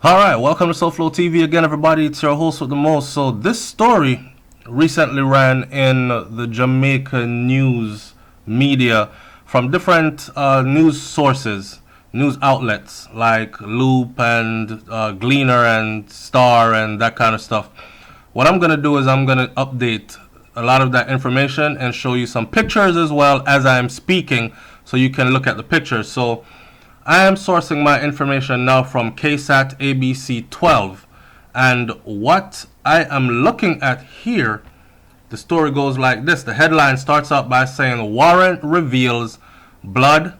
Alright, welcome to SouFLoTV again, everybody. It's your host with the most. So this story recently ran in the Jamaican news media from different news sources, news outlets like Loop and Gleaner and Star and that kind of stuff. What I'm going to do is I'm going to update a lot of that information and show you some pictures as well as I'm speaking so you can look at the pictures. So I am sourcing my information now from KSAT ABC 12, and what I am looking at here, the story goes like this. The headline starts out by saying warrant reveals blood,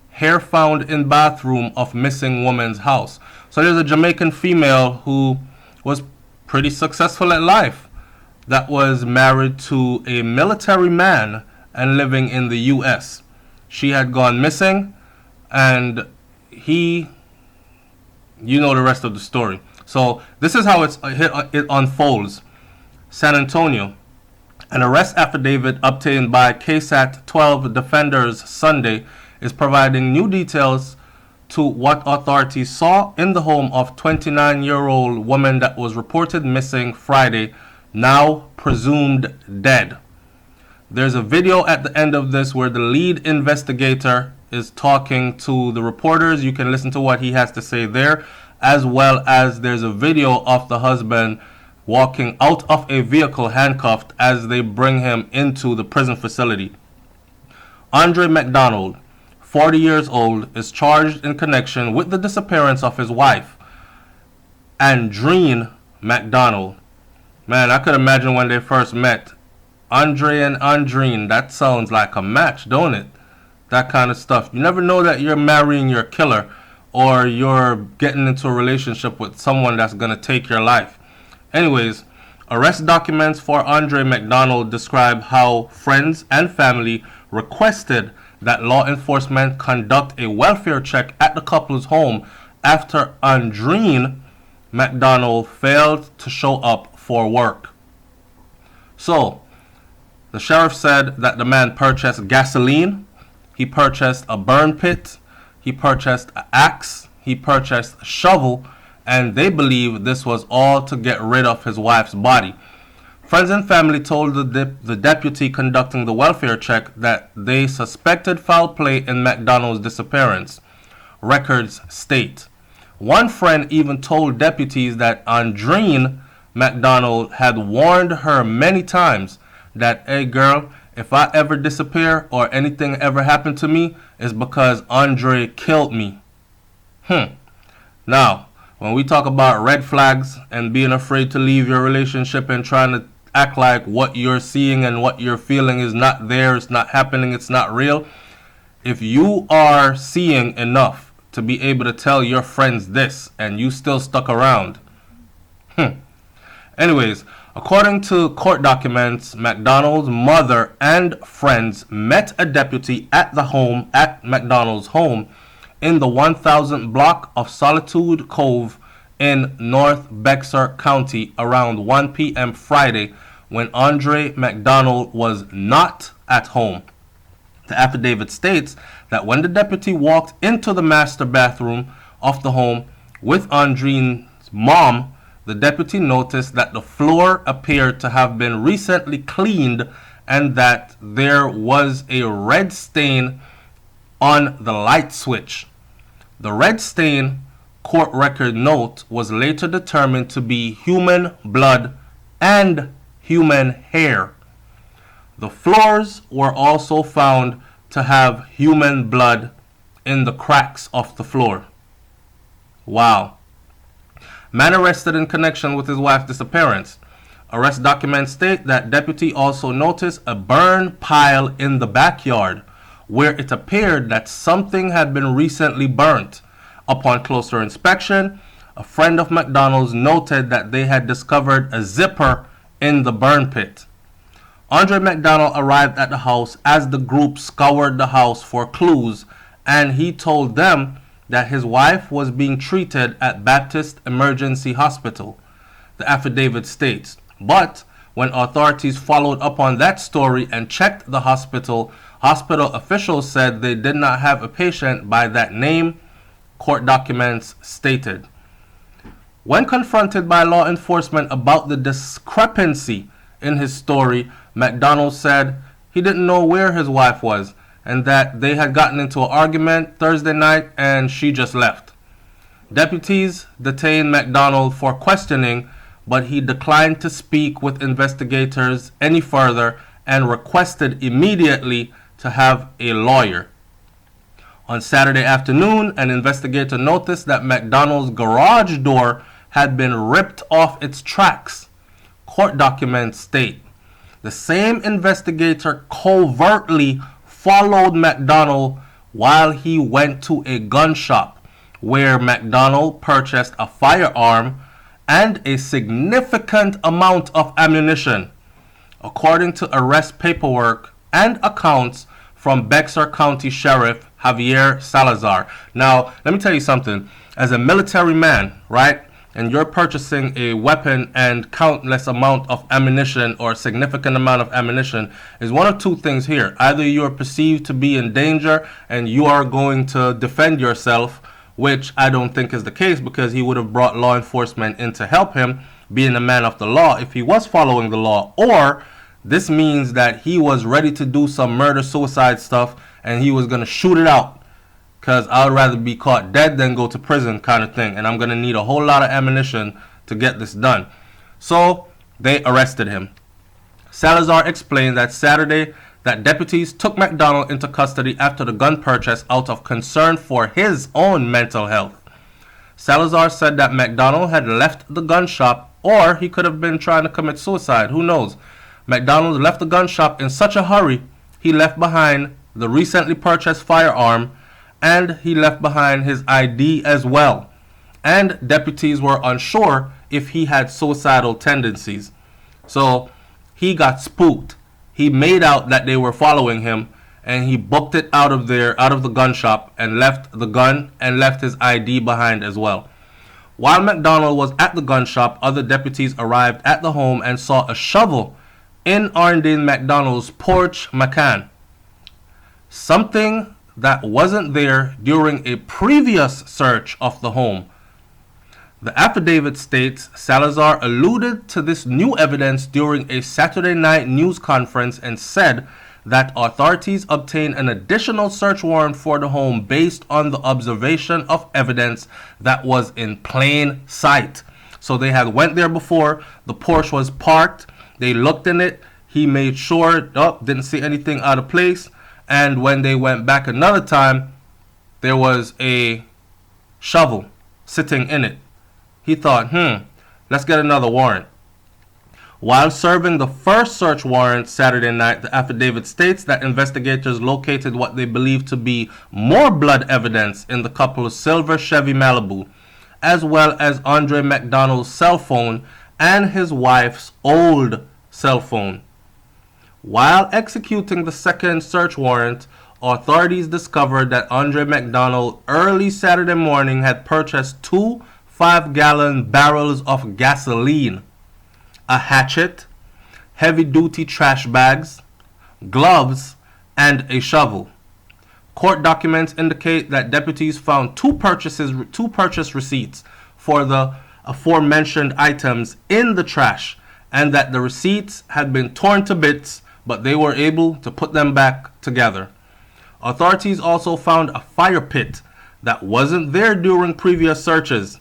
hair found in bathroom of missing woman's house. So there's a Jamaican female who was pretty successful at life that was married to a military man and living in the US. She had gone missing, and you know the rest of the story. So this is how it unfolds. San Antonio. An arrest affidavit obtained by KSAT 12 defenders Sunday is providing new details to what authorities saw in the home of 29-year-old woman that was reported missing Friday, now presumed dead. There's a video at the end of this where the lead investigator is talking to the reporters. You can listen to what he has to say there, as well as there's a video of the husband walking out of a vehicle handcuffed as they bring him into the prison facility. Andre McDonald, 40 years old, is charged in connection with the disappearance of his wife, Andreen McDonald. Man, I could imagine when they first met. Andre and Andreen, that sounds like a match, don't it? That kind of stuff. You never know that you're marrying your killer or you're getting into a relationship with someone that's going to take your life. Anyways, arrest documents for Andre McDonald describe how friends and family requested that law enforcement conduct a welfare check at the couple's home after Andreen McDonald failed to show up for work. So, the sheriff said that the man purchased gasoline, he purchased a burn pit, he purchased an axe, he purchased a shovel, and they believe this was all to get rid of his wife's body. Friends and family told the deputy conducting the welfare check that they suspected foul play in McDonald's disappearance, records state. One friend even told deputies that Andreen McDonald had warned her many times that, hey girl, if I ever disappear or anything ever happened to me, it's because Andre killed me. Now, when we talk about red flags and being afraid to leave your relationship and trying to act like what you're seeing and what you're feeling is not there, it's not happening, it's not real, if you are seeing enough to be able to tell your friends this and you still stuck around. Anyways, according to court documents, McDonald's mother and friends met a deputy at McDonald's home in the 1000 block of Solitude Cove in North Bexar County around 1 p.m. Friday when Andre McDonald was not at home. The affidavit states that when the deputy walked into the master bathroom of the home with Andreen's mom, the deputy noticed that the floor appeared to have been recently cleaned and that there was a red stain on the light switch. The red stain, court record note, was later determined to be human blood and human hair. The floors were also found to have human blood in the cracks of the floor. Wow. Man arrested in connection with his wife's disappearance. Arrest documents state that deputy also noticed a burn pile in the backyard where it appeared that something had been recently burnt. Upon closer inspection, a friend of McDonald's noted that they had discovered a zipper in the burn pit. Andre McDonald arrived at the house as the group scoured the house for clues, and he told them that his wife was being treated at Baptist Emergency Hospital, the affidavit states. But when authorities followed up on that story and checked the hospital, hospital officials said they did not have a patient by that name, court documents stated. When confronted by law enforcement about the discrepancy in his story, McDonald said he didn't know where his wife was and that they had gotten into an argument Thursday night and she just left. Deputies detained McDonald for questioning, but he declined to speak with investigators any further and requested immediately to have a lawyer. On Saturday afternoon, an investigator noticed that McDonald's garage door had been ripped off its tracks. Court documents state the same investigator covertly followed McDonald while he went to a gun shop where McDonald purchased a firearm and a significant amount of ammunition, according to arrest paperwork and accounts from Bexar County Sheriff Javier Salazar. Now, let me tell you something. As a military man, right, and you're purchasing a weapon and countless amount of ammunition or significant amount of ammunition, is one of two things here. Either you are perceived to be in danger and you are going to defend yourself, which I don't think is the case because he would have brought law enforcement in to help him, being a man of the law, if he was following the law. Or this means that he was ready to do some murder-suicide stuff and he was going to shoot it out. Because I would rather be caught dead than go to prison kind of thing. And I'm going to need a whole lot of ammunition to get this done. So they arrested him. Salazar explained that Saturday that deputies took McDonald into custody after the gun purchase out of concern for his own mental health. Salazar said that McDonald had left the gun shop, or he could have been trying to commit suicide. Who knows? McDonald left the gun shop in such a hurry, he left behind the recently purchased firearm and he left behind his ID as well. And deputies were unsure if he had suicidal tendencies. So he got spooked. He made out that they were following him and he booked it out of the gun shop and left the gun and left his ID behind as well. While McDonald was at the gun shop, other deputies arrived at the home and saw a shovel in Arndine McDonald's porch macan. Something that wasn't there during a previous search of the home. The affidavit states Salazar alluded to this new evidence during a Saturday night news conference and said that authorities obtained an additional search warrant for the home based on the observation of evidence that was in plain sight. So they had went there before, the Porsche was parked, they looked in it, he made sure, didn't see anything out of place. And when they went back another time, there was a shovel sitting in it. He thought, let's get another warrant. While serving the first search warrant Saturday night, the affidavit states that investigators located what they believe to be more blood evidence in the couple's silver Chevy Malibu, as well as Andre McDonald's cell phone and his wife's old cell phone. While executing the second search warrant, authorities discovered that Andre McDonald early Saturday morning had purchased 2 5-gallon barrels of gasoline, a hatchet, heavy-duty trash bags, gloves, and a shovel. Court documents indicate that deputies found two purchase receipts for the aforementioned items in the trash, and that the receipts had been torn to bits, but they were able to put them back together. Authorities also found a fire pit that wasn't there during previous searches.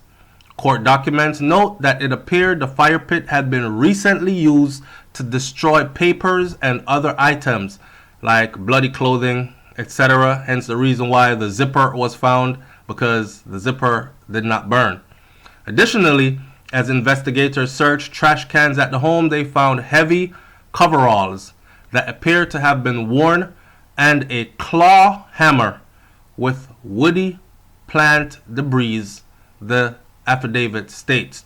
Court documents note that it appeared the fire pit had been recently used to destroy papers and other items like bloody clothing, etc. Hence the reason why the zipper was found, because the zipper did not burn. Additionally, as investigators searched trash cans at the home, they found heavy coveralls that appeared to have been worn and a claw hammer with woody plant debris, the affidavit states.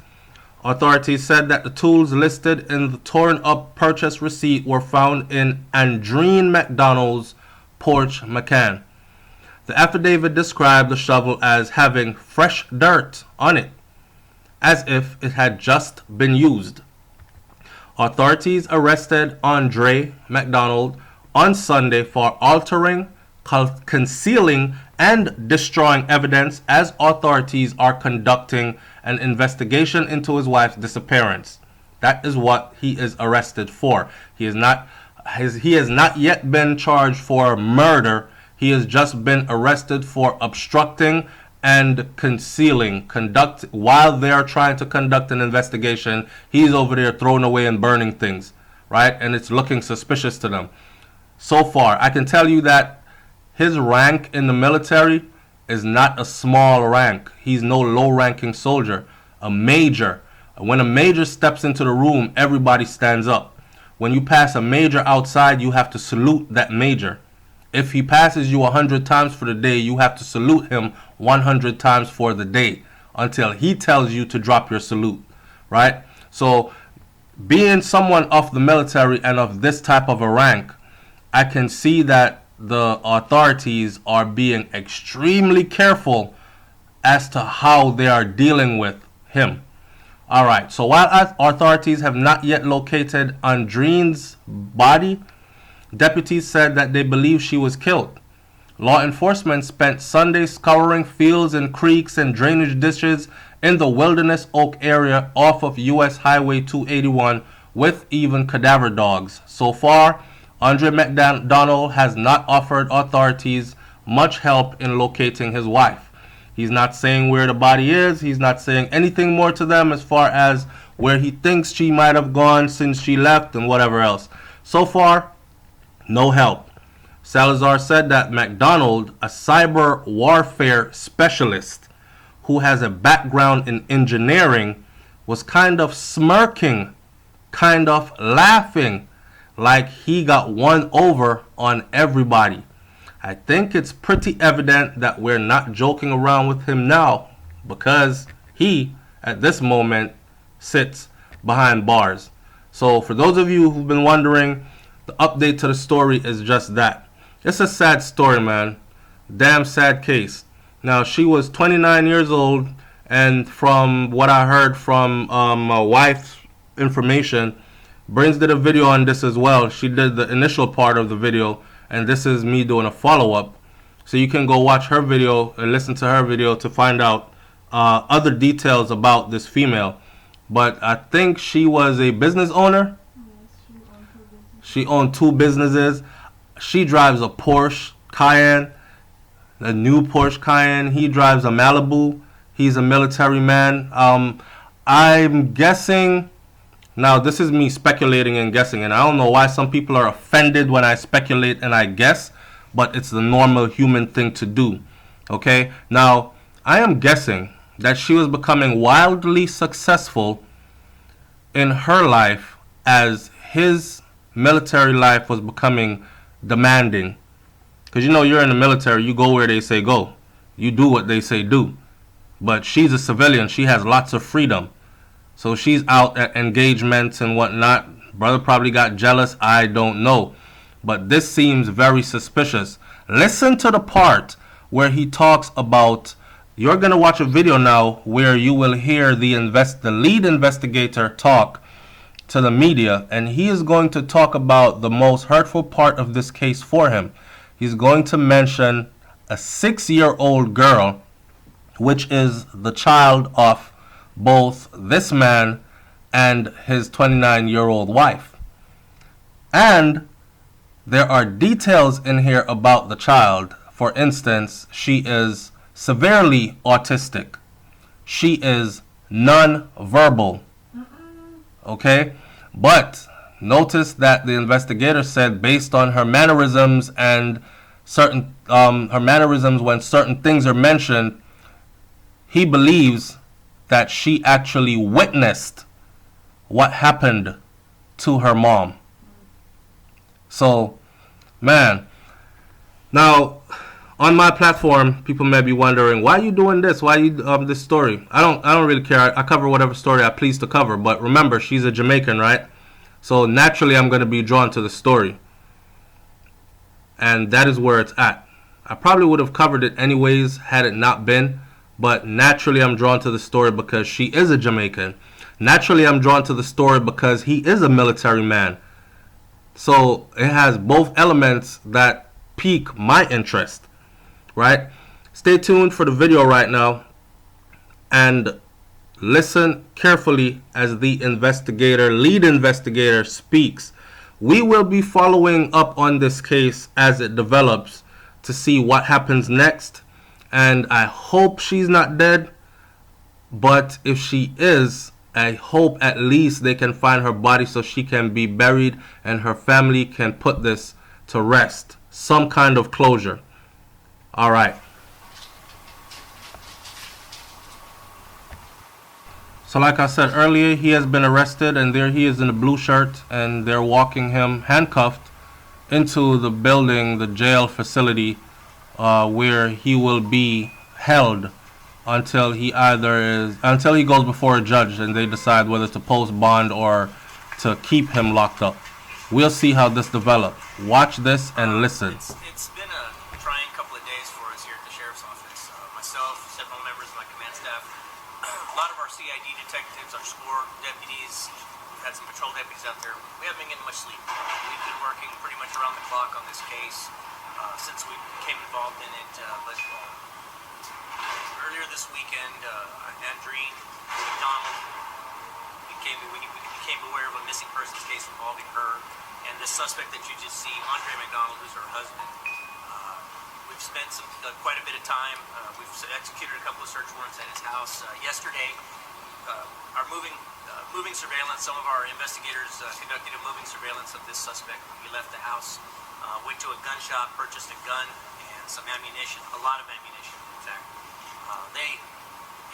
Authorities said that the tools listed in the torn up purchase receipt were found in Andrine McDonald's porch macan. The affidavit described the shovel as having fresh dirt on it, as if it had just been used. Authorities arrested Andre McDonald on Sunday for altering, concealing and destroying evidence as authorities are conducting an investigation into his wife's disappearance. That is what he is arrested for. He has not yet been charged for murder. He has just been arrested for obstructing and concealing. While they are trying to conduct an investigation, he's over there throwing away and burning things, right? And it's looking suspicious to them. So far, I can tell you that his rank in the military is not a small rank. He's no low-ranking soldier, a major. When a major steps into the room, everybody stands up. When you pass a major outside, you have to salute that major. If he passes you 100 times for the day, you have to salute him 100 times for the day until he tells you to drop your salute, right? So being someone of the military and of this type of a rank, I can see that the authorities are being extremely careful as to how they are dealing with him. All right, so while authorities have not yet located Andrine's body, deputies said that they believe she was killed. Law enforcement spent Sunday scouring fields and creeks and drainage ditches in the Wilderness Oak area off of US Highway 281 with even cadaver dogs. So far, Andre McDonald has not offered authorities much help in locating his wife. He's not saying where the body is. He's not saying anything more to them as far as where he thinks she might have gone since she left and whatever else. So far, no help. Salazar said that McDonald, a cyber warfare specialist who has a background in engineering, was kind of smirking, kind of laughing, like he got one over on everybody. I think it's pretty evident that we're not joking around with him now, because he, at this moment, sits behind bars. So for those of you who've been wondering, the update to the story is just that. It's a sad story, man. Damn sad case. Now, she was 29 years old, and from what I heard from my wife's information, Brains did a video on this as well. She did the initial part of the video, and this is me doing a follow-up. So you can go watch her video and listen to her video to find out other details about this female. But I think she was a business owner. She owned two businesses. She drives a Porsche Cayenne, a new Porsche Cayenne. He drives a Malibu. He's a military man. I'm guessing... Now, this is me speculating and guessing, and I don't know why some people are offended when I speculate and I guess, but it's the normal human thing to do, okay? Now, I am guessing that she was becoming wildly successful in her life as his military life was becoming demanding. Because, you know, you're in the military, you go where they say go. You do what they say do. But she's a civilian. She has lots of freedom. So she's out at engagements and whatnot. Brother probably got jealous. I don't know. But this seems very suspicious. Listen to the part where he talks about... You're going to watch a video now where you will hear the lead investigator talk to the media. And he is going to talk about the most hurtful part of this case for him. He's going to mention a 6-year-old girl, which is the child of both this man and his 29-year-old wife. And there are details in here about the child. For instance, she is severely autistic. She is non-verbal. Okay? But notice that the investigator said based on her mannerisms and certain her mannerisms when certain things are mentioned, he believes that she actually witnessed what happened to her mom. So, man. Now, on my platform, people may be wondering, why are you doing this? Why are you this story? I don't really care. I cover whatever story I please to cover. But remember, she's a Jamaican, right? So naturally, I'm going to be drawn to the story. And that is where it's at. I probably would have covered it anyways had it not been. But naturally, I'm drawn to the story because she is a Jamaican. Naturally, I'm drawn to the story because he is a military man. So it has both elements that pique my interest, right? Stay tuned for the video right now and listen carefully as the lead investigator speaks. We will be following up on this case as it develops to see what happens next, and I hope she's not dead, but if she is, I hope at least they can find her body so she can be buried and her family can put this to rest. Some kind of closure. All right. So like I said earlier, he has been arrested, and there he is in a blue shirt, and they're walking him handcuffed into the building, the jail facility, where he will be held until he goes before a judge and they decide whether to post bond or to keep him locked up. We'll see how this develops. Watch this and listen. It's been a trying couple of days for us here at the Sheriff's Office. Myself, several members of my command staff, a lot of our CID detectives, our SCORE deputies, we've had some patrol deputies out there. We haven't been getting much sleep. We've been working pretty much around the clock on this case since we became involved in it. But earlier this weekend, Andreen McDonald we became aware of a missing persons case involving her and the suspect that you just see, Andre McDonald, who's her husband. We've spent quite a bit of time. We've executed a couple of search warrants at his house. Yesterday, our moving surveillance, some of our investigators conducted a moving surveillance of this suspect when he left the house, went to a gun shop, purchased a gun and some ammunition, a lot of ammunition, in fact. They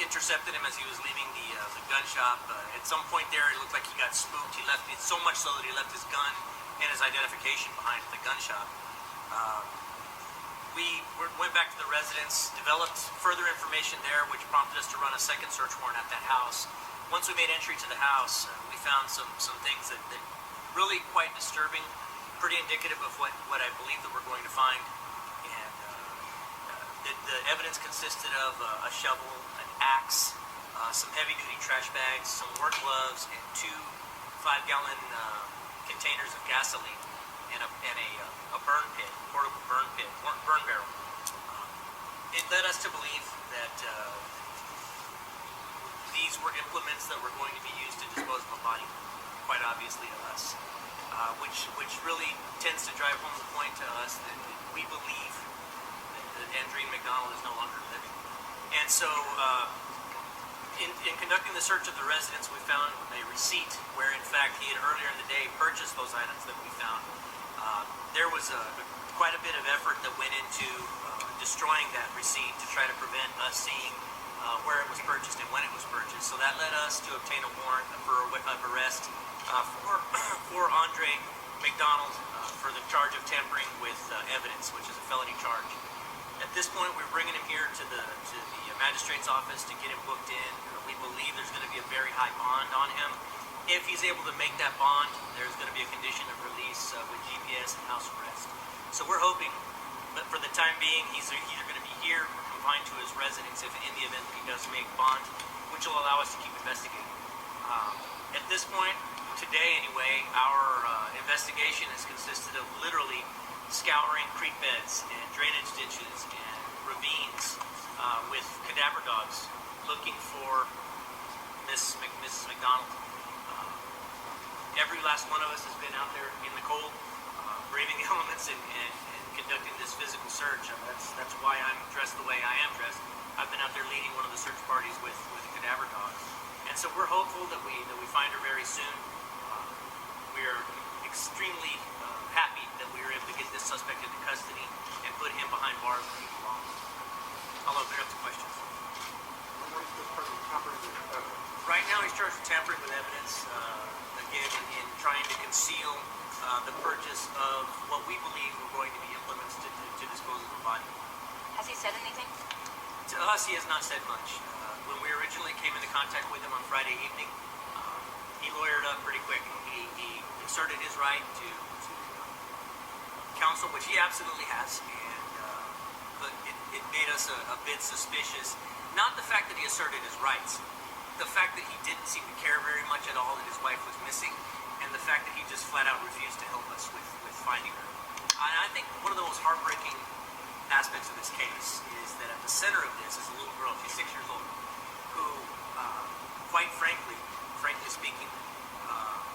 intercepted him as he was leaving the gun shop. At some point there, it looked like he got spooked. He left it so much so that he left his gun and his identification behind at the gun shop. We went back to the residence, developed further information there, which prompted us to run a second search warrant at that house. Once we made entry to the house, we found some things that really quite disturbing, pretty indicative of what I believe that we're going to find. And the evidence consisted of a shovel, an axe, some heavy-duty trash bags, some work gloves, and 2 5-gallon containers of gasoline, and a burn pit, portable burn barrel. It led us to believe that these were implements that were going to be used to dispose of a body, quite obviously to us, which really tends to drive home the point to us that we believe that Andreen McDonald is no longer living. And so in conducting the search of the residence, we found a receipt where, in fact, he had earlier in the day purchased those items that we found. There was quite a bit of effort that went into destroying that receipt to try to prevent us seeing where it was purchased and when it was purchased. So that led us to obtain a warrant for arrest for Andre McDonald for the charge of tampering with evidence, which is a felony charge. At this point, we're bringing him here to the magistrate's office to get him booked in. We believe there's going to be a very high bond on him. If he's able to make that bond, there's going to be a condition of release with GPS and house arrest. So we're hoping that for the time being, he's either going to be here or confined to his residence if in the event that he does make bond, which will allow us to keep investigating. At this point, today anyway, our investigation has consisted of literally scouring creek beds and drainage ditches and ravines with cadaver dogs looking for Mrs. McDonald. Every last one of us has been out there in the cold, braving the elements and conducting this physical search. That's why I'm dressed the way I am dressed. I've been out there leading one of the search parties with cadaver dogs. And so we're hopeful that we find her very soon. We are extremely happy that we were able to get this suspect into custody and put him behind bars where he belongs. I'll open it up to questions. Right now he's charged with tampering with evidence, again, in trying to conceal the purchase of what we believe were going to be implements to dispose of the body. Has he said anything? To us, he has not said much. When we originally came into contact with him on Friday evening, he lawyered up pretty quick. He asserted his right to counsel, which he absolutely has, but it made us a bit suspicious. Not the fact that he asserted his rights, the fact that he didn't seem to care very much at all that his wife was missing, and the fact that he just flat out refused to help us with finding her. I think one of the most heartbreaking aspects of this case is that at the center of this is a little girl, she's 6 years old, who, quite frankly speaking,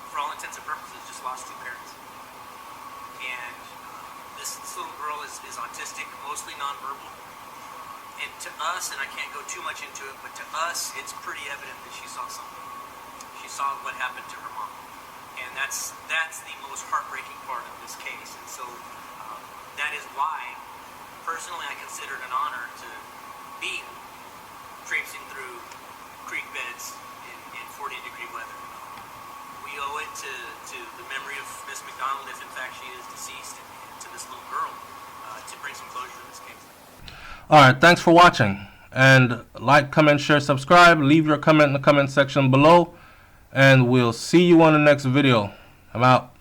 for all intents and purposes, just lost two parents. And this little girl is autistic, mostly nonverbal. And to us, and I can't go too much into it, but to us, it's pretty evident that she saw something. She saw what happened to her mom. And that's the most heartbreaking part of this case. And so that is why, personally, I consider it an honor to be traipsing through creek beds in 40-degree weather. We owe it to the memory of Miss McDonald, if in fact she is deceased, and to this little girl, to bring some closure to this case. Alright, thanks for watching. And like, comment, share, subscribe. Leave your comment in the comment section below. And we'll see you on the next video. I'm out.